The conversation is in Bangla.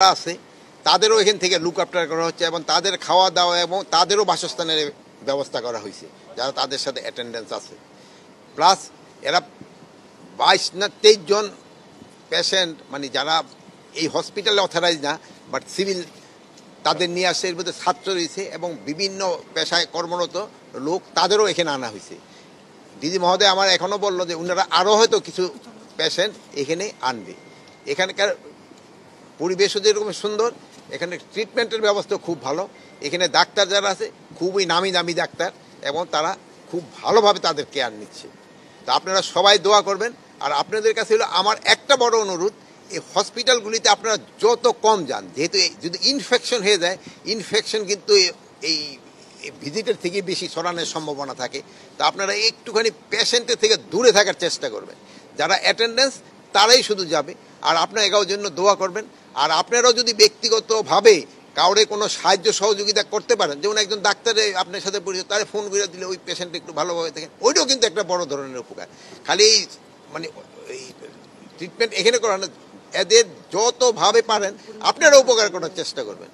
আছে তাদেরও এখান থেকে লুক আফটার করা হচ্ছে এবং তাদের খাওয়া দাওয়া এবং তাদেরও বাসস্থানের ব্যবস্থা করা হয়েছে যারা তাদের সাথে অ্যাটেন্ডেন্স আছে। প্লাস এরা 22 না 23 জন পেশেন্ট মানে যারা এই হসপিটালে অথরাইজ না বাট সিভিল তাদের নিয়ে আসছে, এর মধ্যে ছাত্র রয়েছে এবং বিভিন্ন পেশায় কর্মরত লোক তাদেরও এখানে আনা হয়েছে। ডিজি মহোদয় আমার এখনও বললো যে ওনারা আরও হয়তো কিছু পেশেন্ট এখানে আনবে। এখানকার পরিবেশও যেরকম সুন্দর, এখানে ট্রিটমেন্টের ব্যবস্থা খুব ভালো। এখানে ডাক্তার যারা আছে খুবই নামি দামি ডাক্তার এবং তারা খুব ভালোভাবে তাদের কেয়ার নিচ্ছে। তো আপনারা সবাই দোয়া করবেন। আর আপনাদের কাছে হলো আমার একটা বড় অনুরোধ, এই হসপিটালগুলিতে আপনারা যত কম যান, যেহেতু যদি ইনফেকশন হয়ে যায়, ইনফেকশন কিন্তু এই ভিজিটের থেকে বেশি ছড়ানোর সম্ভাবনা থাকে। তো আপনারা একটুখানি পেশেন্টের থেকে দূরে থাকার চেষ্টা করবেন। যারা অ্যাটেন্ডেন্স তারাই শুধু যাবে। আর আপনারা এগারোর জন্য দোয়া করবেন। আর আপনারাও যদি ব্যক্তিগতভাবে কাউরে কোনো সাহায্য সহযোগিতা করতে পারেন, যেমন একজন ডাক্তারে আপনার সাথে পরিচিত, তারে ফোন করে দিলে ওই পেশেন্ট একটু ভালোভাবে দেখেন, ওইটাও কিন্তু একটা বড় ধরনের উপকার। খালি মানে এই ট্রিটমেন্ট এখানে করানো, এদের যতভাবে পারেন আপনারা উপকার করার চেষ্টা করবেন।